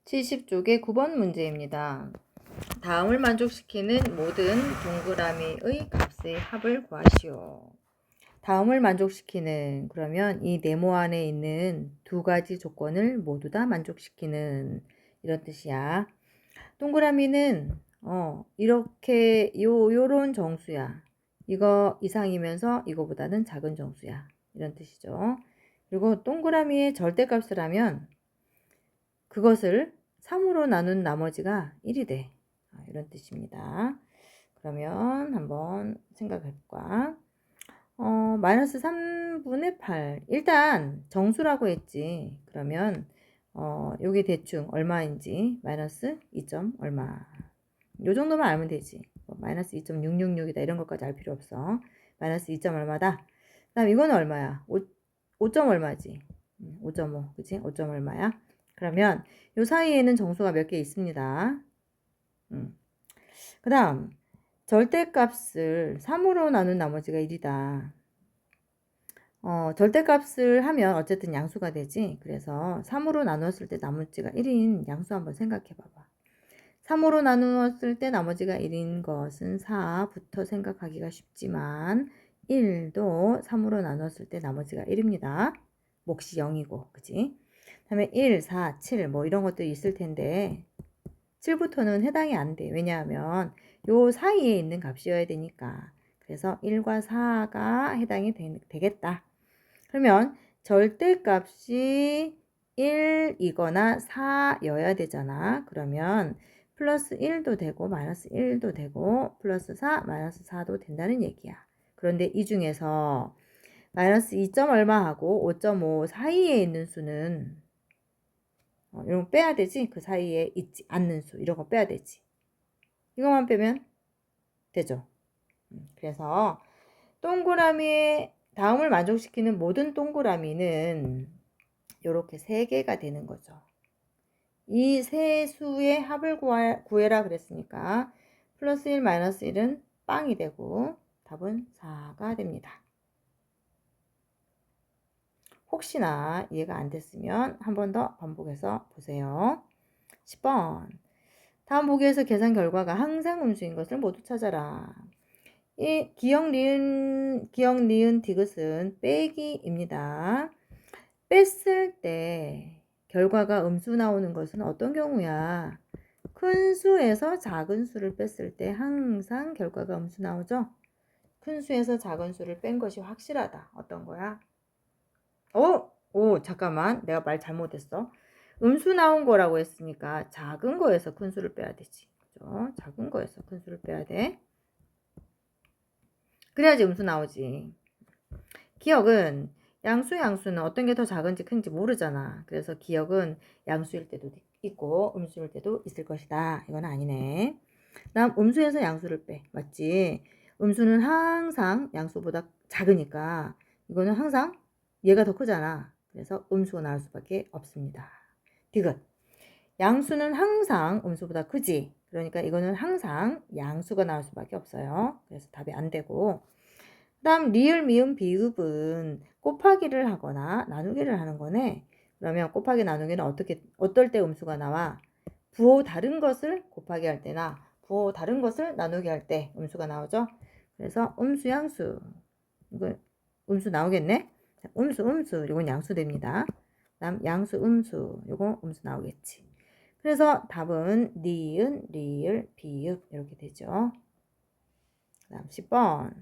70쪽의 9번 문제입니다. 다음을 만족시키는 모든 동그라미의 값의 합을 구하시오. 다음을 만족시키는, 그러면 이 네모 안에 있는 두 가지 조건을 모두 다 만족시키는, 이런 뜻이야. 동그라미는 이렇게 요런 정수야. 이거 이상이면서 이거보다는 작은 정수야, 이런 뜻이죠. 그리고 동그라미의 절대값을 하면 그것을 3으로 나눈 나머지가 1이 돼. 이런 뜻입니다. 그러면 한번 생각해 볼까? 마이너스 3분의 8. 일단 정수라고 했지. 그러면 요게 대충 얼마인지 마이너스 2점 얼마. 요 정도만 알면 되지. 마이너스 2.666이다 이런 것까지 알 필요 없어. 마이너스 2점 얼마다. 그 다음 이거는 얼마야? 5점 얼마지? 5.5 그치? 5점 얼마야? 그러면 요 사이에는 정수가 몇 개 있습니다. 그 다음 절대값을 3으로 나눈 나머지가 1이다. 절대값을 하면 어쨌든 양수가 되지. 그래서 3으로 나누었을 때 나머지가 1인 양수 한번 생각해 봐봐. 3으로 나누었을 때 나머지가 1인 것은 4부터 생각하기가 쉽지만 1도 3으로 나누었을 때 나머지가 1입니다. 몫이 0이고 그치? 다음에 1, 4, 7 뭐 이런 것들이 있을 텐데 7부터는 해당이 안 돼. 왜냐하면 요 사이에 있는 값이어야 되니까. 그래서 1과 4가 해당이 되겠다. 그러면 절대값이 1이거나 4여야 되잖아. 그러면 플러스 1도 되고 마이너스 1도 되고 플러스 4, 마이너스 4도 된다는 얘기야. 그런데 이 중에서 마이너스 2점 얼마하고 5.5 사이에 있는 수는 이런 거 빼야 되지. 그 사이에 있지 않는 수 이런 거 빼야 되지. 이것만 빼면 되죠. 그래서 동그라미의 다음을 만족시키는 모든 동그라미는 이렇게 3개가 되는 거죠. 이 세 수의 합을 구해라 그랬으니까 플러스 1 마이너스 1은 빵이 되고 답은 4가 됩니다. 혹시나 이해가 안 됐으면 한 번 더 반복해서 보세요. 10번 다음 보기에서 계산 결과가 항상 음수인 것을 모두 찾아라. 이 기역, 니은, 디귿은 빼기입니다. 뺐을 때 결과가 음수 나오는 것은 어떤 경우야? 큰 수에서 작은 수를 뺐을 때 항상 결과가 음수 나오죠? 큰 수에서 작은 수를 뺀 것이 확실하다. 어떤 거야? 잠깐만. 내가 말 잘못했어. 음수 나온 거라고 했으니까 작은 거에서 큰 수를 빼야 되지. 그죠? 작은 거에서 큰 수를 빼야 돼. 그래야지 음수 나오지. 기억은 양수는 어떤 게 더 작은지 큰지 모르잖아. 그래서 기억은 양수일 때도 있고 음수일 때도 있을 것이다. 이건 아니네. 다음 음수에서 양수를 빼. 맞지? 음수는 항상 양수보다 작으니까 이거는 항상 얘가 더 크잖아. 그래서 음수가 나올 수밖에 없습니다. 디귿. 양수는 항상 음수보다 크지. 그러니까 이거는 항상 양수가 나올 수밖에 없어요. 그래서 답이 안 되고. 그 다음 리을, 미음, 비읍은 곱하기를 하거나 나누기를 하는 거네. 그러면 곱하기 나누기는 어떨 때 음수가 나와? 부호 다른 것을 곱하기 할 때나 부호 다른 것을 나누기 할 때 음수가 나오죠. 그래서 음수, 양수. 이거 음수 나오겠네. 음수. 이건 양수 됩니다. 다음 양수, 음수. 이거 음수 나오겠지. 그래서 답은 니은, 리을, 비읍 이렇게 되죠. 다음 10번.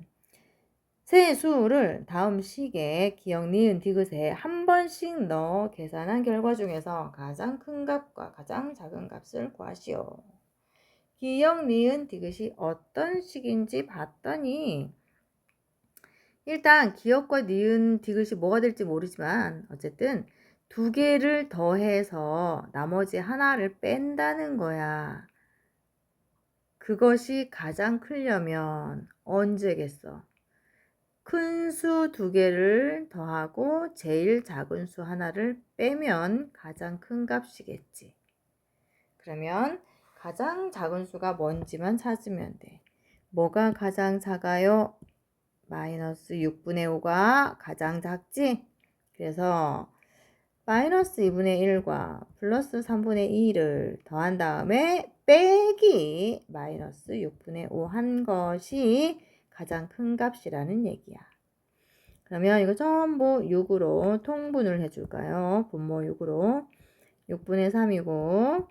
세 수를 다음 식에 기역, 니은, 디귿에 한 번씩 넣어 계산한 결과 중에서 가장 큰 값과 가장 작은 값을 구하시오. 기역, 니은, 디귿이 어떤 식인지 봤더니 일단 기역과 니은, 디귿이 뭐가 될지 모르지만 어쨌든 두 개를 더해서 나머지 하나를 뺀다는 거야. 그것이 가장 크려면 언제겠어? 큰 수 두 개를 더하고 제일 작은 수 하나를 빼면 가장 큰 값이겠지. 그러면 가장 작은 수가 뭔지만 찾으면 돼. 뭐가 가장 작아요? 마이너스 6분의 5가 가장 작지? 그래서 마이너스 2분의 1과 플러스 3분의 2를 더한 다음에 빼기 마이너스 6분의 5 한 것이 가장 큰 값이라는 얘기야. 그러면 이거 전부 6으로 통분을 해줄까요? 분모 6으로 6분의 3이고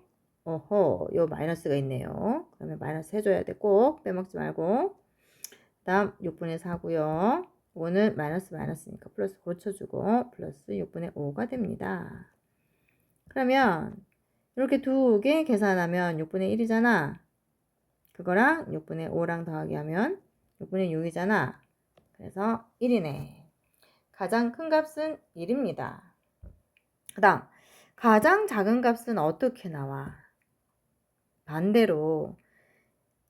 어허 요 마이너스가 있네요. 그러면 마이너스 해줘야 돼. 꼭 빼먹지 말고. 다음 6분의 4고요. 5는 마이너스니까 플러스 고쳐주고 플러스 6분의 5가 됩니다. 그러면 이렇게 두 개 계산하면 6분의 1이잖아. 그거랑 6분의 5랑 더하기 하면 6분의 6이잖아. 그래서 1이네. 가장 큰 값은 1입니다. 그 다음 가장 작은 값은 어떻게 나와? 반대로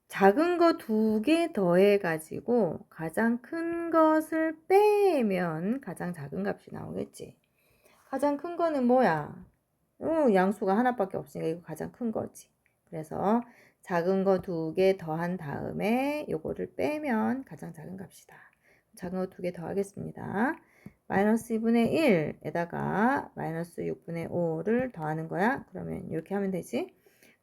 작은 거 두 개 더해가지고 가장 큰 것을 빼면 가장 작은 값이 나오겠지. 가장 큰 거는 뭐야? 양수가 하나밖에 없으니까 이거 가장 큰 거지. 그래서 작은 거 두 개 더한 다음에 요거를 빼면 가장 작은 값이다. 작은 거 두 개 더하겠습니다. 마이너스 2분의 1에다가 마이너스 6분의 5를 더하는 거야. 그러면 이렇게 하면 되지.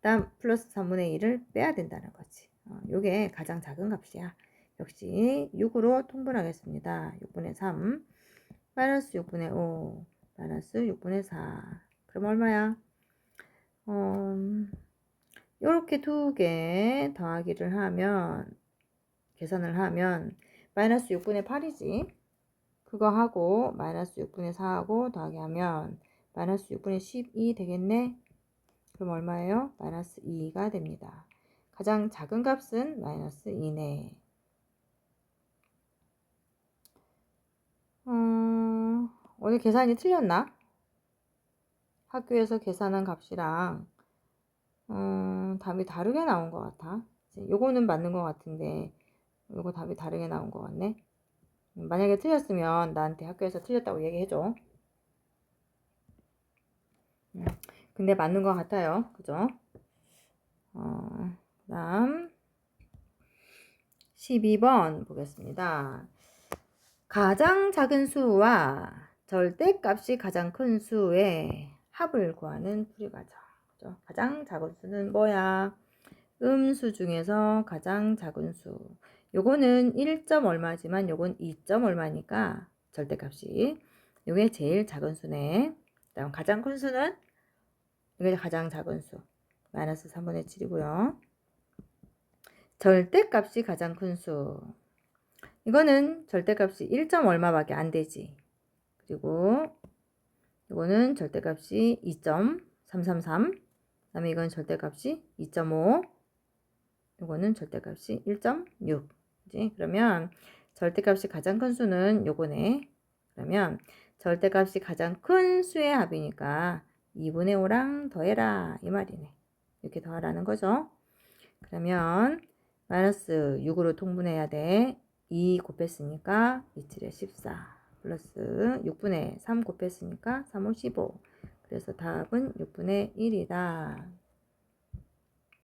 다음 플러스 3분의 1을 빼야 된다는 거지. 요게 가장 작은 값이야. 역시 6으로 통분하겠습니다. 6분의 3 마이너스 6분의 5 마이너스 6분의 4 그럼 얼마야? 요렇게 두 개 더하기를 하면 계산을 하면 마이너스 6분의 8이지. 그거 하고 마이너스 6분의 4하고 더하기 하면 마이너스 6분의 12 되겠네. 그럼 얼마예요? 마이너스 2가 됩니다. 가장 작은 값은 마이너스 2네. 오늘 계산이 틀렸나? 학교에서 계산한 값이랑 답이 다르게 나온 것 같아. 요거는 맞는 것 같은데 요거 답이 다르게 나온 것 같네. 만약에 틀렸으면 나한테 학교에서 틀렸다고 얘기해줘. 근데 맞는 것 같아요. 그죠? 다음 12번 보겠습니다. 가장 작은 수와 절대값이 가장 큰 수의 합을 구하는 풀이과정. 그죠? 가장 작은 수는 뭐야? 음수 중에서 가장 작은 수. 요거는 1점 얼마지만 요건 2점 얼마니까 절대값이. 요게 제일 작은 수네. 다음 가장 큰 수는 이게 가장 작은 수. 마이너스 3분의 7이고요. 절대값이 가장 큰 수. 이거는 절대값이 1점 얼마밖에 안 되지. 그리고 이거는 절대값이 2.333. 그 다음에 이건 절대값이 2.5. 이거는 절대값이 1.6. 그지? 그러면 절대값이 가장 큰 수는 요거네. 그러면 절대값이 가장 큰 수의 합이니까 2분의 5랑 더해라 이 말이네. 이렇게 더하라는 거죠. 그러면 마이너스 6으로 통분해야 돼. 2 곱했으니까 27에 14 플러스 6분의 3 곱했으니까 3, 5, 15. 그래서 답은 6분의 1이다.